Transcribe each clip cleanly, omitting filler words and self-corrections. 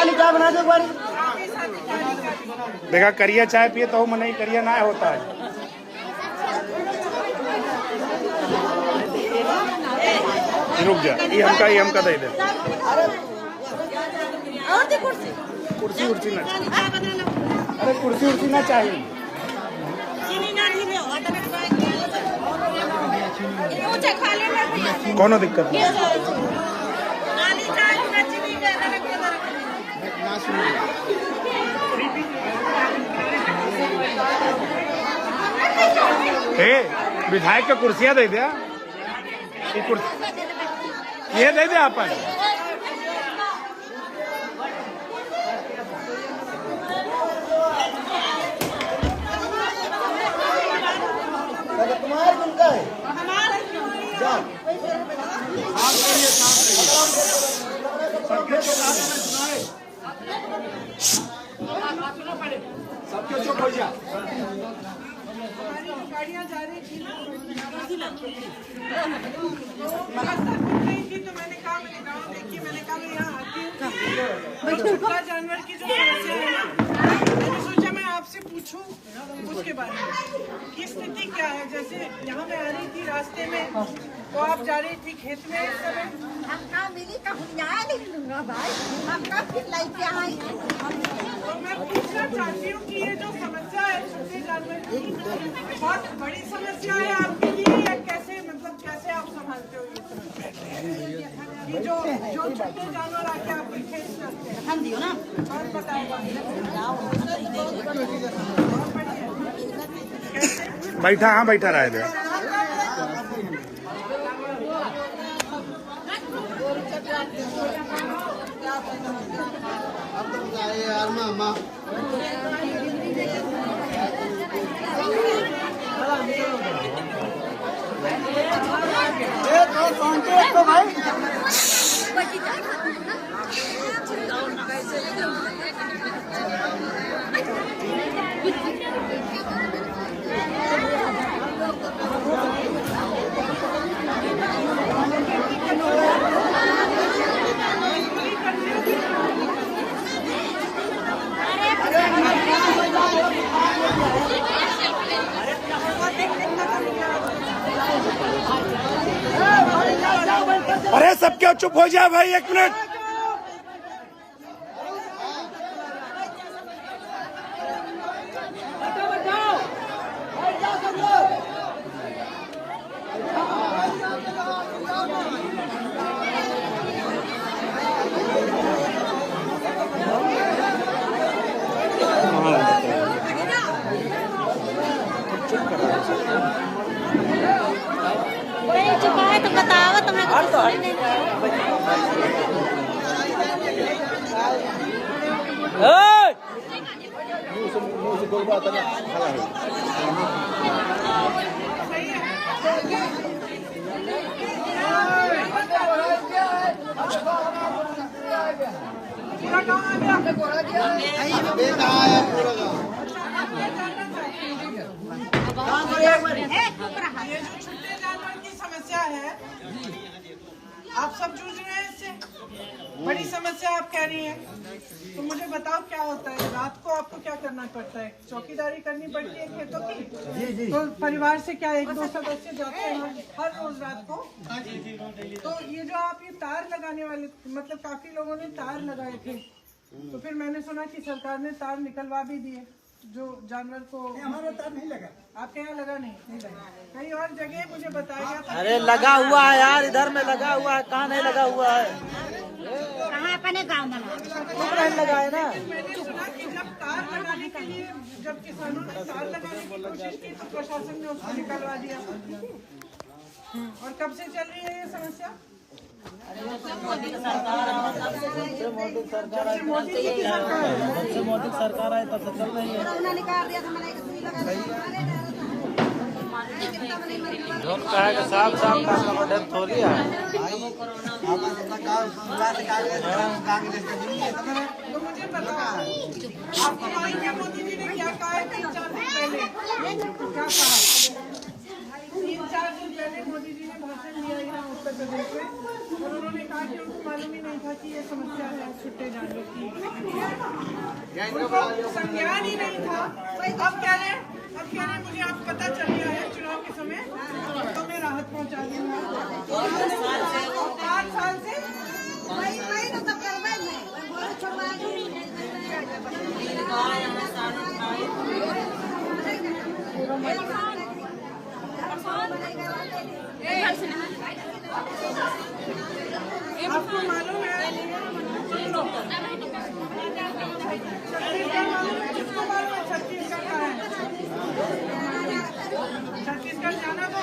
काली चाय बना दो बारी। देखा करिया चाय पिए तो मन नहीं करिया ना होता है। रुक जा, ये हमका दे दे। कुर्सी उर्सी ना, अरे कुर्सी उर्सी ना चाहिए। कोनो दिक्कत नहीं। विधायक का कुर्सियां दे दिया, ये दे दे आप। तुम्हारा उनका है सबके चुप हो जा। गाड़ियाँ जा रही थी ना, तो मैंने कहा देखिए, मैंने कहा मैं यहाँ आती हूँ। छोटा जानवर की जो समस्या है ना, मैंने सोचा मैं आपसे पूछूं उसके बारे में कि स्थिति क्या है। जैसे यहाँ मैं आ रही थी रास्ते में, तो आप जा रही थी खेत में इस समय, तो मैं पूछना चाहती हूँ कि ये जो समस्या है छोटे जानवर की, बहुत बड़ी समस्या है आपके लिए, या कैसे, मतलब कैसे आप संभालते हो ये समस्या? कि जो छोटे जानवर आके आपके खेत में आते हैं, और बताओ बैठा, हाँ बैठा रहा है। यार मामा तो भाई अरे सब क्यों चुप हो जाए भाई, एक मिनट। तो बताओ तुम्हें ये जो छुट्टे जानवर की समस्या है, आप सब जूझ रहे हैं इससे, बड़ी समस्या आप कह रही हैं। तो मुझे बताओ क्या होता है, रात को आपको क्या करना पड़ता है? चौकीदारी करनी पड़ती है खेतों की? तो परिवार से क्या 1-2 सदस्य जाते हैं हर रोज रात को? तो ये जो आप ये तार लगाने वाले, मतलब काफी लोगों ने तार लगाए थे, तो फिर मैंने सुना कि सरकार ने तार निकलवा भी दिए जो जानवर को। हमारा तार नहीं लगा, आपके यहाँ लगा? नहीं लगा, कहीं और जगह मुझे बताया गया था। अरे लगा हुआ है यार, इधर में लगा हुआ है, कहाँ नहीं लगा हुआ है? कहाँ अपने गाँव में लगा है ना। मैंने सुना कि जब तार लगाने के लिए, जब किसानों ने तार लगाने की कोशिश की तो प्रशासन ने उसको निकलवा दिया। और कब से चल रही है ये समस्या? मोदी सरकार आए तब से चल रही है। साफ का डेथ थोड़ी है। तो मुझे बताओ, आपको मालूम है मोदी जी ने क्या कहा है 3-4 दिन पहले? क्या कहा? 3-4 दिन पहले मोदी जी ने भाषण दिया यहाँ उत्तर प्रदेश में और उन्होंने कहा कि उनको मालूम ही नहीं था कि ये समस्या है छुट्टे जानवरों की, उनको संज्ञान ही नहीं था। अब कह रहे मुझे अब पता चल गया है चुनाव के समय तो मैं राहत पहुँचा दूंगा। 5 साल से आपको मालूम है छत्तीसगढ़ का है, छत्तीसगढ़ जाना तो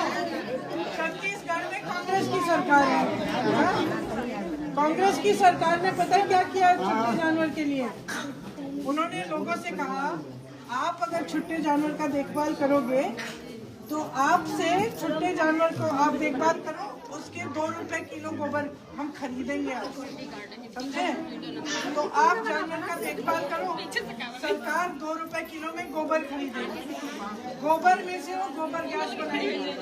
छत्तीसगढ़ में कांग्रेस की सरकार है। कांग्रेस की सरकार ने पता है क्या किया छुट्टे जानवर के लिए? उन्होंने लोगों से कहा आप अगर छुट्टे जानवर का देखभाल करोगे तो आपसे छुट्टे जानवर को आप देखभाल करो, उसके 2 रुपए किलो गोबर हम खरीदेंगे आपसे, समझे? तो आप जानवर का देखभाल करो, सरकार 2 रुपए किलो में गोबर खरीदेगी, गोबर में से वो गोबर गैस बनाएगी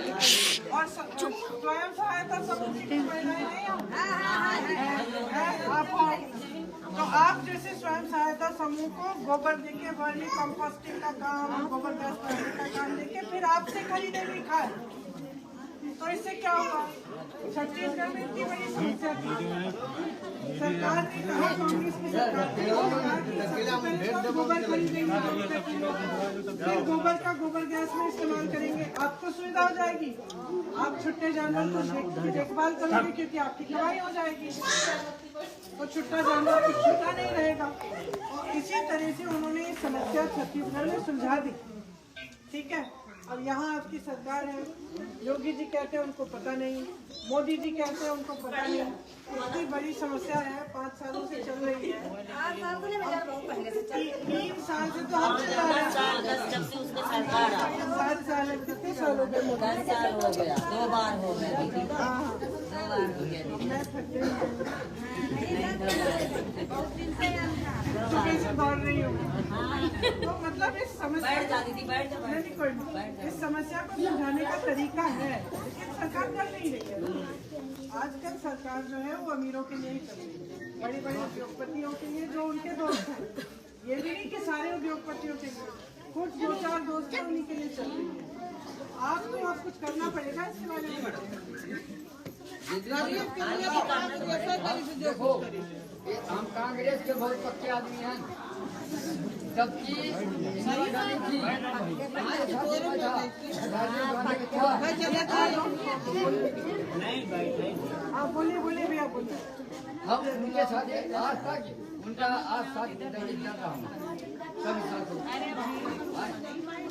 और स्वयं सहायता समूह की महिलाएं नहीं आप तो आप जैसे स्वयं सहायता समूह को गोबर देके वर्मी कंपोस्टिंग का काम, गोबर गैस बनाने का काम देके फिर आपसे खरीदेंगे खाद। तो इससे क्या होगा? छत्तीसगढ़ में इतनी बड़ी समस्या थी, सरकार ने कहा कांग्रेस की सरकार गोबर खरीदेंगे, फिर गोबर का गोबर गैस में इस्तेमाल करेंगे, आपको सुविधा हो जाएगी, आप छुट्टे जानवर को देखभाल करोगे क्योंकि आपकी कमाई हो जाएगी, तो छुट्टा जानवर कुछ छुट्टा नहीं रहेगा। इसी तरह से उन्होंने ये समस्या छत्तीसगढ़ में सुलझा दी, ठीक है। अब यहाँ आपकी सरकार है, योगी जी कहते हैं उनको पता नहीं, मोदी जी कहते हैं उनको पता नहीं, इतनी बड़ी समस्या है 5 सालों से चल रही है। 3 साल से तो हम चला रहे हैं, 7 साल कितने साल हो गए? 10 साल हो गया, 2 बार हो गया। दौड़ रही हूँ तो मतलब इस समस्या इस समस्या को सुलझाने का तरीका है, लेकिन सरकार कर नहीं रही है। आजकल सरकार जो है वो अमीरों के लिए ही चल रही है, बड़े बड़े उद्योगपतियों के लिए जो उनके दोस्त हैं, ये भी नहीं कि सारे उद्योगपतियों के लिए, कुछ 2-4 दोस्त हैं उन्हीं के लिए चल रही है। आपको अब कुछ करना पड़ेगा इसके बारे में। देखो हम कांग्रेस के बहुत पक्के आदमी हैं, जबकि आप बोलिए भैया बोलिए। हम उनके साथ आज तक उनका आज साथ नहीं जाता हूँ,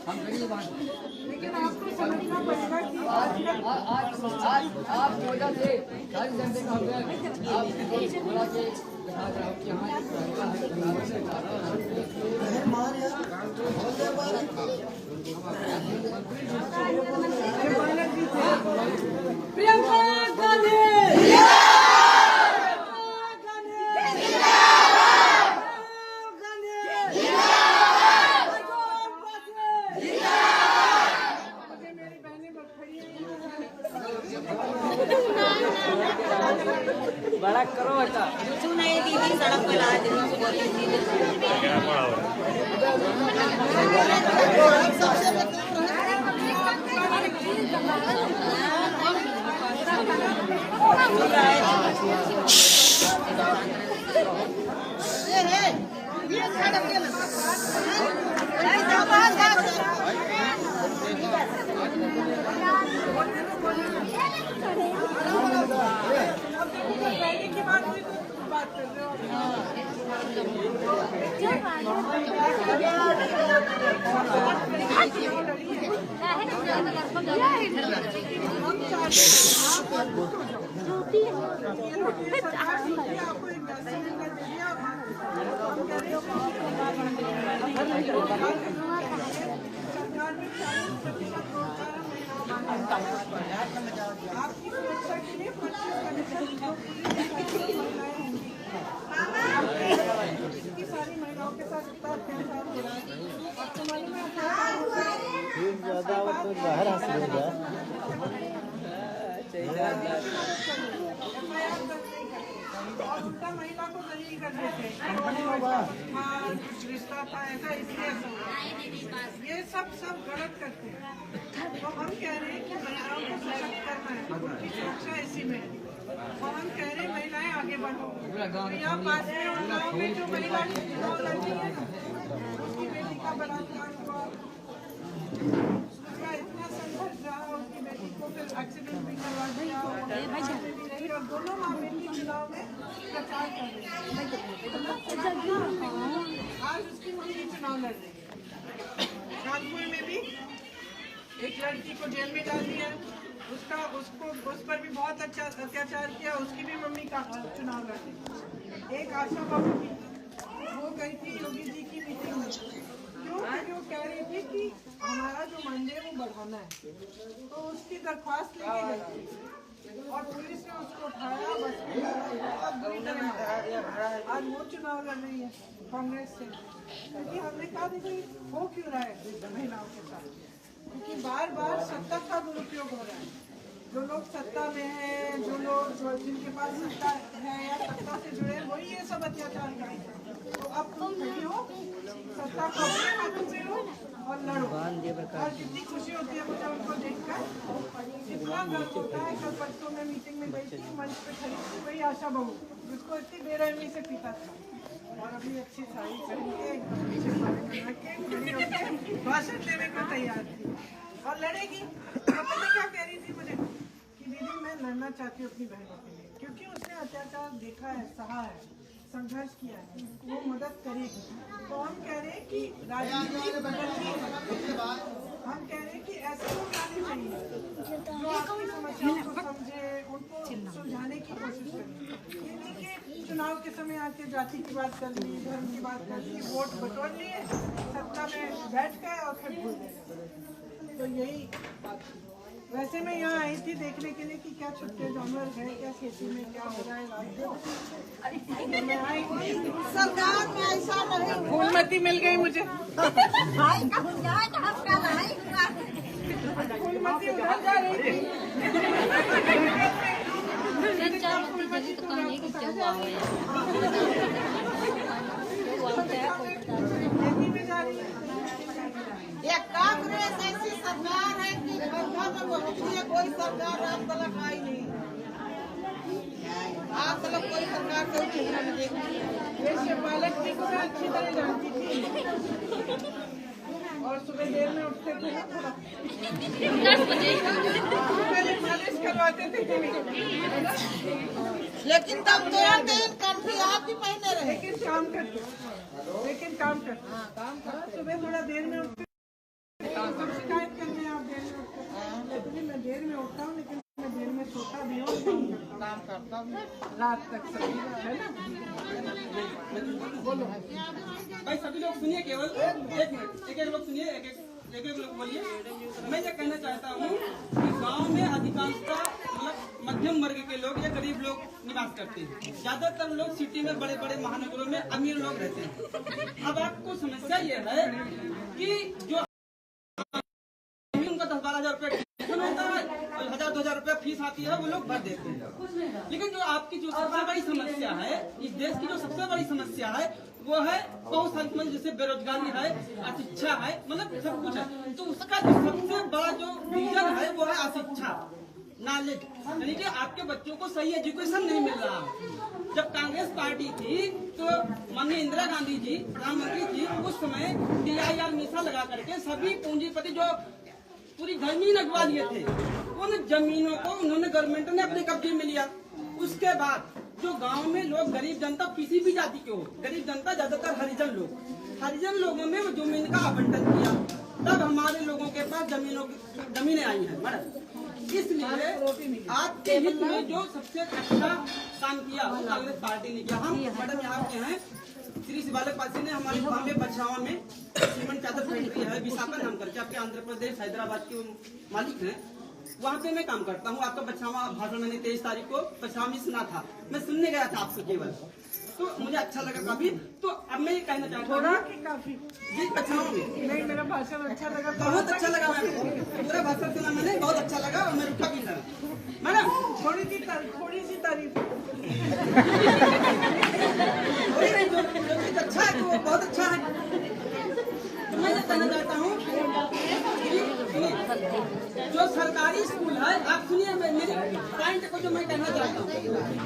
हम गरीब हैं, लेकिन आपको समझना पड़ेगा कि आज की वजह से सारी जनता का आप बोला कि प्रियंका गांधी बड़ा करो बेटा, कुछ नहीं दीदी सड़क पे ला दे की बात कर रहे हो। आपकी सुरक्षा के लिए सारी महिलाओं के साथ आपको मालूम है ज्यादा तो बाहर हासिल हो गया। और उल्टा महिला को नहीं कर देते। रिश्ता था ऐसा इसलिए ये सब गलत करते हैं। तो हम कह रहे हैं कि महिलाओं को सशक्त करना है, उनकी सुरक्षा इसी में है। और हम कह रहे हैं महिलाएं आगे बढ़ो। यहाँ पास में और गाँव में जो महिला चुनाव लड़ती है ना, उसकी बेटी का बलात्कार हुआ, उसका इतना संघर्ष रहा, उसकी बेटी को फिर एक्सीडेंट भी करवा दिया और दोनों माँ बेटी चुनाव में प्रचार कर रही है। आज उसकी मम्मी चुनाव लड़ रही है। कानपुर में भी एक लड़की को जेल में डाल दिया, उस पर भी बहुत अच्छा अत्याचार किया, उसकी भी मम्मी का चुनाव लड़ रही। एक आशा बाबू थी, वो गई थी योगी जी की मीटिंग में, क्योंकि वो कह रही थी कि हमारा जो मानदेय वो बढ़ाना है, तो उसकी दरख्वास्त लेके गई और पुलिस ने उसको उठाया, बस में बुरी तरह आज वो चुनाव लड़ रही है कांग्रेस से। क्योंकि हमने कहा देखो हो क्यों रहा है महिलाओं के साथ, क्योंकि बार बार सत्ता का दुरुपयोग हो रहा है। जो लोग सत्ता में हैं, जो जिनके पास सत्ता है या सत्ता से जुड़े, वही ये सब अत्याचार करेंगे। तो अब तुम खड़ी हो, सत्ता को अपने हाथों में लो और लड़ो। और कितनी खुशी होती है मुझे उनको देखकर, कितना गर्व होता है। कल परसों में मीटिंग में गई थी, मंच पे खड़ी थी वही आशा बहू, जिसको इतनी बेरहमी से पीटा था, और अभी अच्छी साड़ी पहन के भाषण देने को तैयार थी और लड़ेगी। पता नहीं क्या कह रही थी मुझे कि दीदी मैं लड़ना चाहती हूँ अपनी बहनों के लिए, क्योंकि उसने अत्याचार देखा है, सहा है, संघर्ष किया है, वो मदद करेगी। तो हम कह रहे हैं कि राजनीति बदलनी है। हम कह रहे हैं कि ऐसे लोग आने चाहिए जो आपकी समस्याओं को समझे, उनको सुलझाने की कोशिश करें। ये नहीं कि चुनाव के समय आके जाति की बात कर ली, धर्म की बात कर ली, वोट बटोर लिए, सत्ता में बैठ गए और फिर भूल गए। तो यही बात। वैसे मैं यहाँ आई थी देखने के लिए कि क्या छुट्टे जानवर है, क्या खेती में क्या हो रहा है। मैं आई सरकार में ऐसा नहीं, फूलमती मिल गई मुझे। फूलमती उधर जा रही थी। ये कांग्रेस ऐसी सरकार है कि कोई सरकार आज तक आई नहीं, आज तक कोई सरकार कोई चेहरा नहीं देखी। वैसे पालक जी को मैं अच्छी तरह जानती थी और सुबह देर में उठते थे ना, थोड़ा 10 बजे पहले मालिश करवाते थे, लेकिन तब कंठी आप ही पहने रहे। लेकिन काम करते सुबह थोड़ा देर में उठते, सब शिकायत करने आप देर में उठते। मैं देर में उठता हूँ, लेकिन मैं देर में सोता भी हूँ, काम करता हूँ रात तक, सही है ना। बोलो भाई, सभी लोग सुनिए, केवल एक मिनट, एक लोग सुनिए, एक लोग बोलिए। मैं ये कहना चाहता हूँ कि गांव में अधिकांशतः मतलब मध्यम वर्ग के लोग या गरीब लोग निवास करते हैं। ज्यादातर लोग सिटी में, बड़े बड़े महानगरों में अमीर लोग रहते हैं। अब आपको समस्या ये है कि जो उनका 10-12 हजार रुपये होता है, 1000-2000 रुपये फीस आती है, वो लोग भर देते हैं। लेकिन जो आपकी जो सबसे बड़ी समस्या है, इस देश की जो सबसे बड़ी समस्या है, वो है बहुत सारी समस्या, जैसे बेरोजगारी है, अशिक्षा है, मतलब सब कुछ है। तो उसका जो सबसे बड़ा जो रीजन है वो है अशिक्षा, नॉलेज, यानी कि आपके बच्चों को सही एजुकेशन नहीं मिल रहा। जब कांग्रेस पार्टी थी तो माननीय इंदिरा गांधी जी प्रधानमंत्री थी, उस समय DIR मीसा लगा करके सभी पूंजीपति जो पूरी जमीन अगवा लिए थे, उन जमीनों को उन्होंने गवर्नमेंट ने अपने कब्जे में लिया। उसके बाद जो गांव में लोग, गरीब जनता किसी भी जाति के हो, गरीब जनता ज्यादातर हरिजन लोगों में वो जमीन का आवंटन किया, तब हमारे लोगों के पास जमीनें आई हैं मैडम। इसलिए आपके हित में जो सबसे अच्छा काम किया वो कांग्रेस पार्टी ने किया। हम मैडम यहाँ के हैं, श्री शिवालक पासी ने हमारे बॉम्बे बछावा में सीमेंट चादर फैक्ट्री है, विशाखा नाम करके, आपके आंध्र प्रदेश हैदराबाद के मालिक हैं, वहाँ पे मैं काम करता हूँ। आपका बछावा भाषण मैंने 23 तारीख को बछावा में सुना था, मैं सुनने गया था आपसे केवल। तो मुझे अच्छा लगा काफी। तो अब मैं ये कहना चाहता हूँ थोड़ा कि काफी? जी अच्छा नहीं, मेरा भाषण अच्छा लगा। बहुत अच्छा लगा मैम, पूरा भाषण सुना मैंने, बहुत अच्छा लगा और मैं रुका भी ना मैडम। थोड़ी सी तारीफ। जो चीज अच्छा है तो वो बहुत अच्छा है। तो मैं ये कहना चाहता हूँ जो सरकारी स्कूल है, आप सुनिए मेरी पॉइंट को जो मैं कहना चाहता हूँ,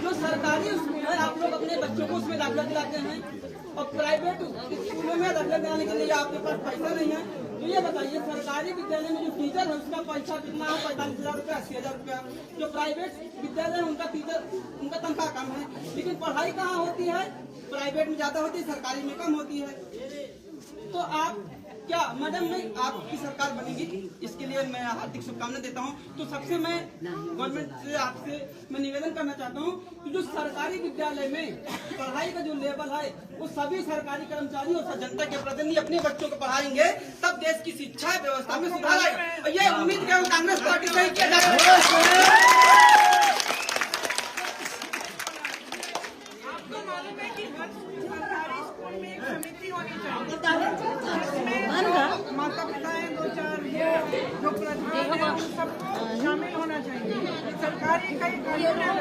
जो सरकारी स्कूल है आप लोग अपने बच्चों को उसमें दाखिला दिलाते हैं और प्राइवेट स्कूलों में दाखिला दिलाने के लिए आपके पास पैसा नहीं है। तो ये बताइए सरकारी विद्यालय में जो टीचर है उसका पैसा कितना है? 45,000 रुपया, 80,000 रुपया। जो प्राइवेट विद्यालय है उनका टीचर उनका तनख्वाह कम है, लेकिन पढ़ाई कहाँ होती है? प्राइवेट में ज्यादा होती है, सरकारी में कम होती है। तो आप क्या मैडम मैं आपकी सरकार बनेगी, इसके लिए मैं हार्दिक शुभकामनाएं देता हूं। तो सबसे मैं गवर्नमेंट से आपसे मैं निवेदन करना चाहता हूं कि जो सरकारी विद्यालय में पढ़ाई का जो लेवल है वो सभी सरकारी कर्मचारी और जनता के प्रतिनिधि अपने बच्चों को पढ़ाएंगे, तब देश की शिक्षा व्यवस्था में सुधार आएगा। और ये उम्मीद है कांग्रेस पार्टी से ही किया जा रहा है। आपको मालूम है कि हर सरकारी स्कूल में एक समिति होनी चाहिए, जिसमें माता पिता है, 2-4 जो प्रधान है, उन सबको शामिल होना चाहिए। सरकारी कई कानून है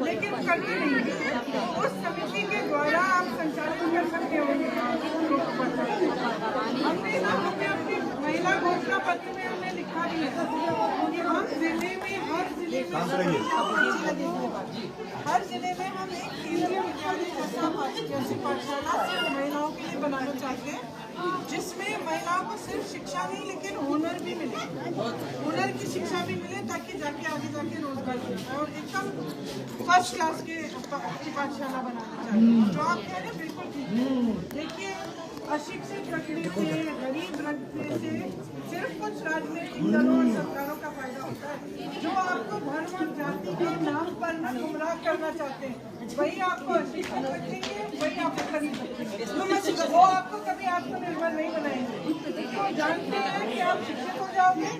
लेकिन करते नहीं है, तो उस समिति के द्वारा आप संचालन कर सकते हो। हमने अपनी महिला घोषणा पत्र में हमने लिखा भी है कि हम जिले में हर जिले में हम एक केंद्रीय विद्यालय जैसी पाठशाला सिर्फ महिलाओं के लिए बनाना चाहते हैं, जिसमें महिलाओं को सिर्फ शिक्षा नहीं लेकिन हुनर भी मिले, हुनर की शिक्षा भी मिले, ताकि जाके आगे जाके रोजगार मिले। और एकदम फर्स्ट क्लास की पाठशाला बनाना चाहिए। जो आप कह रहे हैं बिल्कुल ठीक है। देखिए अशिक्षित लकड़ी से, गरीब रंग से सिर्फ कुछ राजनीतिक दलों और सरकारों का फायदा होता है, जो आपको धर्म और जाति के नाम पर न गुमराह करना चाहते हैं, वही आपको अशिक्षित रखेंगे, वही आपको खरीद रखेंगे, वो आपको कभी आत्मनिर्भर नहीं बनाएंगे। तो जानते हैं कि आप शिक्षित हो जाओगे,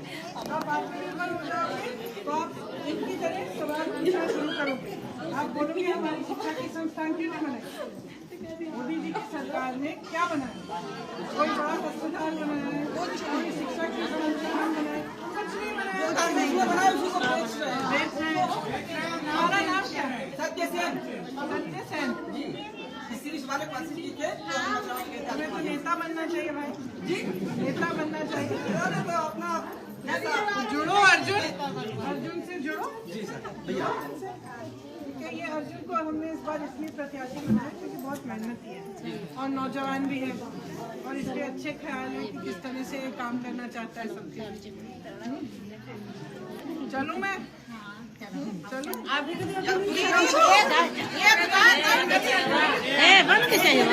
आप आत्मनिर्भर हो जाओगे, तो आप इनकी तरह सवाल पूछना शुरू करोगे। आप बोलोगे हमारी शिक्षा की संस्थान क्यों नहीं बनाई? मोदी जी की सरकार ने क्या बनाया? कोई बड़ा अस्पताल बनाया है, कोई शिक्षा के संस्थान बनाए? कुछ नहीं बनाया। हमारा नाम क्या है? सत्य सेन। हमें तो नेता बनना चाहिए भाई जी, नेता बनना चाहिए। तो अपना जुड़ो अर्जुन से जुड़ो। ये अर्जुन को हमने इस बार इसलिए प्रत्याशी बनाया क्योंकि बहुत मेहनती है और नौजवान भी है और इसके अच्छे ख्याल है कि किस तरह से काम करना चाहता है सबके। चलूं मैं? चलूं? बंद चाहिए